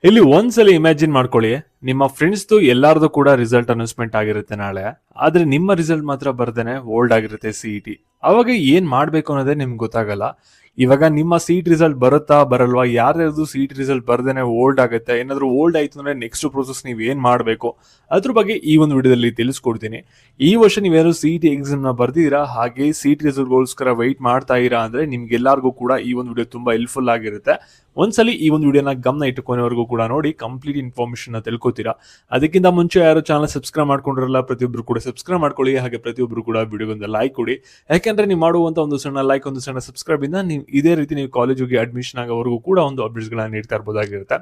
ಇಲ್ಲಿ ಒಂದ್ಸಲ ಇಮ್ಯಾಜಿನ್ ಮಾಡ್ಕೊಳ್ಳಿ, ನಿಮ್ಮ ಫ್ರೆಂಡ್ಸ್ದು ಎಲ್ಲಾರ್ದು ಕೂಡ ರಿಸಲ್ಟ್ ಅನೌನ್ಸ್ಮೆಂಟ್ ಆಗಿರುತ್ತೆ ನಾಳೆ. ಆದ್ರೆ ನಿಮ್ಮ ರಿಸಲ್ಟ್ ಮಾತ್ರ ಬರ್ದೇನೆ ಓಲ್ಡ್ ಆಗಿರುತ್ತೆ CET. ಅವಾಗ ಏನ್ ಮಾಡ್ಬೇಕು ಅನ್ನೋದೇ ನಿಮ್ಗೆ ಗೊತ್ತಾಗಲ್ಲ. ಇವಾಗ ನಿಮ್ಮ CET ರಿಸಲ್ಟ್ ಬರುತ್ತಾ ಬರಲ್ವಾ, ಯಾರ್ಯಾರ್ದು CET ರಿಸಲ್ಟ್ ಬರ್ದೇನೆ ಓಲ್ಡ್ ಆಗುತ್ತೆ, ಏನಾದ್ರು ಓಲ್ಡ್ ಆಯ್ತು ಅಂದ್ರೆ ನೆಕ್ಸ್ಟ್ ಪ್ರೋಸೆಸ್ ನೀವ್ ಏನ್ ಮಾಡ್ಬೇಕು ಅದ್ರ ಬಗ್ಗೆ ಈ ಒಂದು ವಿಡಿಯೋದಲ್ಲಿ ತಿಳಿಸ್ಕೊಡ್ತೀನಿ. ಈ ವರ್ಷ ನೀವೇನಾದ್ರು CET ಎಕ್ಸಾಮ್ ನ ಬರ್ದಿರಾ, ಹಾಗೆ CET ರಿಸಲ್ಟ್ಗೋಸ್ಕರ ವೈಟ್ ಮಾಡ್ತಾ ಇರಾ ಅಂದ್ರೆ ನಿಮ್ಗೆಲ್ಲರಿಗೂ ಕೂಡ ಈ ಒಂದು ವಿಡಿಯೋ ತುಂಬಾ ಹೆಲ್ಪ್ಫುಲ್ ಆಗಿರುತ್ತೆ. ಒಂದ್ಸಲಿ ಈ ಒಂದು ವಿಡಿಯೋನ ಗಮನ ಇಟ್ಟುಕೊನೆವರೆಗೂ ಕೂಡ ನೋಡಿ, ಕಂಪ್ಲೀಟ್ ಇನ್ಫಾರ್ಮೇಶನ್ ತಿಳ್ಕೊತೀರಾ. ಅದಕ್ಕಿಂತ ಮುಂಚೆ ಯಾರು ಚಾನಲ್ ಸಬ್ಸ್ಕ್ರೈಬ್ ಮಾಡ್ಕೊಂಡಿರಲ್ಲ, ಪ್ರತಿಯೊಬ್ರು ಕೂಡ ಸಬ್ಸ್ಕ್ರೈಬ್ ಮಾಡ್ಕೊಳ್ಳಿ. ಹಾಗೆ ಪ್ರತಿಯೊಬ್ರು ಕೂಡ ವಿಡಿಯೋಗೊಂದು ಲೈಕ್ ಕೊಡಿ. ಯಾಕೆಂದ್ರೆ ನೀವು ಮಾಡುವಂತ ಒಂದು ಸಣ್ಣ ಲೈಕ್, ಒಂದು ಸಣ್ಣ ಸಬ್ಸ್ಕ್ರೈಬ್ ಇಂದ ನೀವು ಇದೇ ರೀತಿ ನೀವು ಕಾಲೇಜಿಗೆ ಅಡ್ಮಿಷನ್ ಆಗೋವರೆಗೂ ಕೂಡ ಒಂದು ಅಪ್ಡೇಟ್ಸ್ ಗಳನ್ನ ನೀಡ್ತಾ ಇರ್ಬೋದಾಗಿರುತ್ತೆ.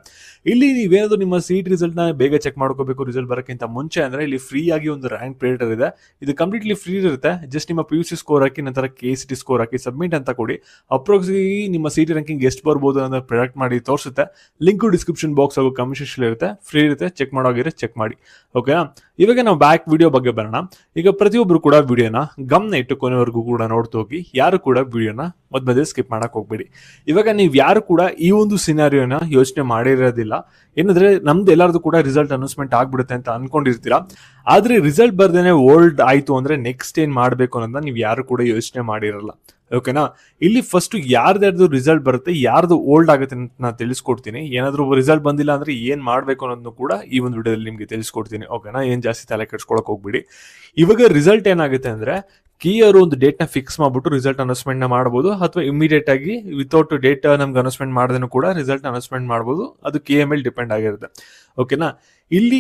ಇಲ್ಲಿ ನೀವೇನಾದ್ರು ನಿಮ್ಮ CET ರಿಸಲ್ಟ್ ನ ಬೇಗ ಚೆಕ್ ಮಾಡ್ಕೋಬೇಕು ರಿಸಲ್ಟ್ ಬರೋಕ್ಕಿಂತ ಮುಂಚೆ ಅಂದ್ರೆ ಇಲ್ಲಿ ಫ್ರೀ ಆಗಿ ಒಂದು ರ್ಯಾಂಕ್ ಪ್ರೇಟರ್ ಇದೆ. ಇದು ಕಂಪ್ಲೀಟ್ಲಿ ಫ್ರೀ ಇರುತ್ತೆ. ಜಸ್ಟ್ ನಿಮ್ಮ PUC ಸ್ಕೋರ್ ಹಾಕಿ, ನಂತರ KCT ಸ್ಕೋರ್ ಹಾಕಿ ಸಬ್ಮಿಟ್ ಅಂತ ಕೊಡಿ. ಅಪ್ರೋಕ್ಸಿಮೇಟ್ಲಿ ನಿಮ್ಮ CET ರ್ಯಾಂಕಿಂಗ್ ಎಷ್ಟು ಬರ್ಬೋದು ಅನ್ನೋ ಪ್ರಾಡಕ್ಟ್ ಮಾಡಿ ತೋರಿಸುತ್ತೆ. ಲಿಂಕ್ ಡಿಸ್ಕ್ರಿಪ್ಷನ್ ಬಾಕ್ಸ್ ಹಾಗೂ ಕಮೆಂಟ್ ಸೆಕ್ಷನ್ ಇರುತ್ತೆ, ಫ್ರೀ ಇರುತ್ತೆ. ಚೆಕ್ ಮಾಡೋಗಿದ್ರೆ ಚೆಕ್ ಮಾಡಿ. ಓಕೆನಾ? ಇವಾಗ ನಾವು ಬ್ಯಾಕ್ ವಿಡಿಯೋ ಬಗ್ಗೆ ಬರೋಣ. ಈಗ ಪ್ರತಿಯೊಬ್ರು ಕೂಡ ವಿಡಿಯೋನ ಗಮನ ಇಟ್ಟು ಕೊನೆವರೆಗೂ ಕೂಡ ನೋಡ್ತಾ ಹೋಗಿ. ಯಾರು ಕೂಡ ವಿಡಿಯೋನ ಮಧ್ಯ ಸ್ಕಿಪ್ ಮಾಡಕ್ ಹೋಗ್ಬೇಡಿ. ಇವಾಗ ನೀವು ಯಾರು ಕೂಡ ಈ ಒಂದು ಸಿನಾರಿಯೋನ ಯೋಚನೆ ಮಾಡಿರೋದಿಲ್ಲ. ಏನಂದ್ರೆ ನಮ್ದು ಎಲ್ಲಾರ್ದು ಕೂಡ ರಿಸಲ್ಟ್ ಅನೌನ್ಸ್ಮೆಂಟ್ ಆಗ್ಬಿಡುತ್ತೆ ಅಂತ ಅನ್ಕೊಂಡಿರ್ತೀರಾ. ಆದ್ರೆ ರಿಸಲ್ಟ್ ಬರ್ದೇನೆ ಓಲ್ಡ್ ಆಯ್ತು ಅಂದ್ರೆ ನೆಕ್ಸ್ಟ್ ಏನ್ ಮಾಡ್ಬೇಕು ಅನ್ನೋದನ್ನ ನೀವು ಯಾರು ಕೂಡ ಯೋಚನೆ ಮಾಡಿರಲ್ಲ. ಓಕೆನಾ? ಇಲ್ಲಿ ಫಸ್ಟ್ ಯಾರ್ದು ರಿಸಲ್ಟ್ ಬರುತ್ತೆ, ಯಾರ್ದು ಓಲ್ಡ್ ಆಗುತ್ತೆ ಅಂತ ನಾನು ತಿಳಿಸ್ಕೊಡ್ತೀನಿ. ಏನಾದ್ರು ರಿಸಲ್ಟ್ ಬಂದಿಲ್ಲ ಅಂದ್ರೆ ಏನ್ ಮಾಡ್ಬೇಕು ಅನ್ನೋದನ್ನು ಕೂಡ ಈ ಒಂದು ವಿಡಿಯೋದಲ್ಲಿ ನಿಮ್ಗೆ ತಿಳಿಸ್ಕೊಡ್ತೀನಿ. ಓಕೆನಾ? ಏನ್ ಜಾಸ್ತಿ ತಲೆ ಕೆಡ್ಸ್ಕೊಳಕ್ ಹೋಗ್ಬಿಡಿ. ಇವಾಗ ರಿಸಲ್ಟ್ ಏನಾಗುತ್ತೆ ಅಂದ್ರೆ ಅವರು ಒಂದು ಡೇಟ್ ನ ಫಿಕ್ಸ್ ಮಾಡ್ಬಿಟ್ಟು ರಿಸಲ್ಟ್ ಅನೌನ್ಸ್ಮೆಂಟ್ ನ ಮಾಡಬಹುದು, ಅಥವಾ ಇಮಿಡಿಯೇಟ್ ಆಗಿ ವಿತೌಟ್ ಡೇಟ್ ನಮ್ಗೆ ಅನೌನ್ಸ್ಮೆಂಟ್ ಮಾಡದೇನು ಕೂಡ ರಿಸಲ್ಟ್ ಅನೌನ್ಸ್ಮೆಂಟ್ ಮಾಡಬಹುದು. ಅದು KM ಡಿಪೆಂಡ್ ಆಗಿರುತ್ತೆ. ಓಕೆನಾ? ಇಲ್ಲಿ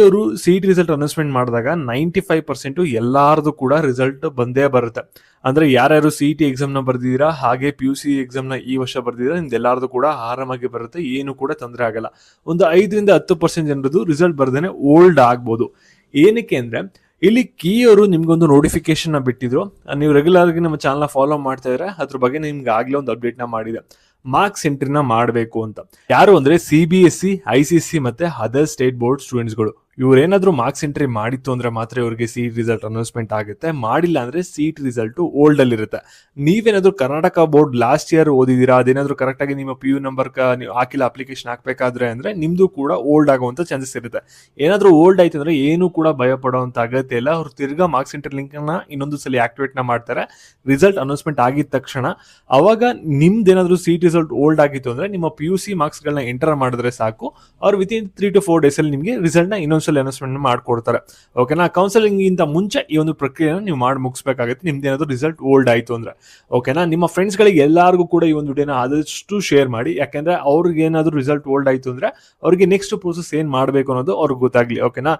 ಅವರು CET ರಿಸಲ್ಟ್ ಅನೌನ್ಸ್ಮೆಂಟ್ ಮಾಡಿದಾಗ 95% ಎಲ್ಲಾರ್ದು ಕೂಡ ರಿಸಲ್ಟ್ ಬಂದೇ ಬರುತ್ತೆ. ಅಂದ್ರೆ ಯಾರ್ಯಾರು CET ಎಕ್ಸಾಮ್ ನ ಬರ್ದಿದ್ದೀರಾ, ಹಾಗೆ PUC ಎಕ್ಸಾಮ್ ನ ಈ ವರ್ಷ ಬರ್ದಿದ್ದೀರಾ, ನಿಮ್ದು ಎಲ್ಲಾರ್ದು ಕೂಡ ಆರಾಮಾಗಿ ಬರುತ್ತೆ. ಏನು ಕೂಡ ತೊಂದರೆ ಆಗಲ್ಲ. ಒಂದು 5-10% ಜನರದು ರಿಸಲ್ಟ್ ಬರ್ದೇನೆ ಓಲ್ಡ್ ಆಗ್ಬೋದು. ಏನಕ್ಕೆ ಅಂದ್ರೆ ಇಲ್ಲಿ ಅವರು ನಿಮ್ಗೊಂದು ನೋಟಿಫಿಕೇಶನ್ ನ ಬಿಟ್ಟಿದ್ರು. ನೀವು ರೆಗ್ಯುಲರ್ ಆಗಿ ನಮ್ಮ ಚಾನಲ್ ಫಾಲೋ ಮಾಡ್ತಾ ಇದ್ರೆ ಅದ್ರ ಬಗ್ಗೆ ನಿಮ್ಗೆ ಆಗ್ಲೇ ಒಂದು ಅಪ್ಡೇಟ್ ನ ಮಾಡಿದೆ. ಮಾರ್ಕ್ಸ್ ಎಂಟ್ರಿನ ಮಾಡಬೇಕು ಅಂತ. ಯಾರು ಅಂದ್ರೆ CBSE, ICC ಮತ್ತೆ ಅದರ್ ಸ್ಟೇಟ್ ಬೋರ್ಡ್ ಸ್ಟೂಡೆಂಟ್ಸ್ಗಳು. ಇವ್ರೇನಾದ್ರೂ ಮಾರ್ಕ್ಸ್ ಎಂಟ್ರಿ ಮಾಡಿತ್ತು ಅಂದ್ರೆ ಮಾತ್ರ ಇವರಿಗೆ CET ರಿಸಲ್ಟ್ ಅನೌನ್ಸ್ಮೆಂಟ್ ಆಗುತ್ತೆ. ಮಾಡಿಲ್ಲ ಅಂದ್ರೆ CET ರಿಸಲ್ಟ್ ಓಲ್ಡ್ ಅಲ್ಲಿ ಇರುತ್ತೆ. ನೀವೇನಾದ್ರೂ ಕರ್ನಾಟಕ ಬೋರ್ಡ್ ಲಾಸ್ಟ್ ಇಯರ್ ಓದಿದೀರಾ, ಅದೇನಾದ್ರೂ ಕರೆಕ್ಟ್ ಆಗಿ ನಿಮ್ಮ PU ನಂಬರ್ ನೀವು ಹಾಕಿಲ್ಲ, ಅಪ್ಲಿಕೇಶನ್ ಹಾಕ್ಬೇಕಾದ್ರೆ ಅಂದ್ರೆ ನಿಮ್ದು ಕೂಡ ಓಲ್ಡ್ ಆಗುವಂತ ಚಾನ್ಸಸ್ ಇರುತ್ತೆ. ಏನಾದ್ರೂ ಓಲ್ಡ್ ಆಯ್ತು ಅಂದ್ರೆ ಏನು ಕೂಡ ಭಯ ಪಡುವಂತ ಅಗತ್ಯ ಇಲ್ಲ. ಅವ್ರು ತಿರ್ಗಾ ಮಾರ್ಕ್ಸ್ ಎಂಟ್ರಿ ಲಿಂಕ್ ನ ಇನ್ನೊಂದು ಸಲ ಆಕ್ಟಿವೇಟ್ ನ ಮಾಡ್ತಾರೆ. ರಿಸಲ್ಟ್ ಅನೌನ್ಸ್ಮೆಂಟ್ ಆಗಿದ ತಕ್ಷಣ ಅವಾಗ ನಿಮ್ದೇನಾದ್ರೂ CET ರಿಸಲ್ಟ್ ಓಲ್ಡ್ ಆಗಿತ್ತು ಅಂದ್ರೆ ನಿಮ್ಮ PUC ಮಾರ್ಕ್ಸ್ ಗಳನ್ನ ಎಂಟರ್ ಮಾಡಿದ್ರೆ ಸಾಕು. ಅವ್ರು ವಿತಿನ್ 3 to 4 ಡೇಸ್ ಅಲ್ಲಿ ನಿಮಗೆ ರಿಸಲ್ಟ್ ನ ಇನ್ನೊಂದ್ಸಲ ಅನೌನ್ಸ್ಮೆಂಟ್ ಮಾಡ್ಕೊಡ್ತಾರೆ. ಓಕೆನಾ? ಕೌನ್ಸಿಲಿಂಗ್ ಇಂತ ಮುಂಚೆ ಈ ಒಂದು ಪ್ರಕ್ರಿಯೆನ ನೀವು ಮಾಡಿ ಮುಗಿಸಬೇಕಾಗುತ್ತೆ, ನಿಮ್ದೇನಾದ್ರೂ ರಿಸಲ್ಟ್ ಓಲ್ಡ್ ಆಯ್ತು ಅಂದ್ರೆ. ಓಕೆನಾ? ನಿಮ್ಮ ಫ್ರೆಂಡ್ಸ್ ಗಳಿಗೆ ಎಲ್ಲರಿಗೂ ಕೂಡ ಈ ಒಂದು ವಿಡಿಯೋನ ಆದಷ್ಟು ಶೇರ್ ಮಾಡಿ. ಯಾಕಂದ್ರೆ ಅವ್ರಿಗೆ ಏನಾದ್ರು ರಿಸಲ್ಟ್ ಓಲ್ಡ್ ಆಯ್ತು ಅಂದ್ರೆ ಅವ್ರಿಗೆ ನೆಕ್ಸ್ಟ್ ಪ್ರೋಸೆಸ್ ಏನ್ ಮಾಡಬೇಕು ಅನ್ನೋದು ಅವ್ರಿಗೆ ಗೊತ್ತಾಗ್ಲಿ. ಓಕೆನಾ?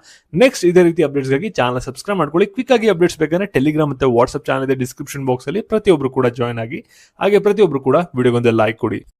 ನೆಕ್ಸ್ಟ್ ಇದೇ ರೀತಿ ಅಪ್ಡೇಟ್ಸ್ ಗಾಗಿ ಚಾನಲ್ ಸಬ್ಸ್ಕ್ರೈಬ್ ಮಾಡ್ಕೊಳ್ಳಿ. ಕ್ವಿಕ್ ಆಗಿ ಅಪ್ಡೇಟ್ಸ್ ಬೇಕಂದ್ರೆ ಟೆಲಿಗ್ರಾಮ್ ಮತ್ತೆ ವಾಟ್ಸ್ಆಪ್ ಚಾನಲ್ ಇದೆ ಡಿಸ್ಕ್ರಿಪ್ಷನ್ ಬಾಕ್ಸ್ ಅಲ್ಲಿ, ಪ್ರತಿಯೊಬ್ರು ಕೂಡ ಜಾಯ್ನ್ ಆಗಿ. ಹಾಗೆ ಪ್ರತಿಯೊಬ್ರು ಕೂಡ ವಿಡಿಯೋಗೊಂದು ಲೈಕ್ ಕೊಡಿ.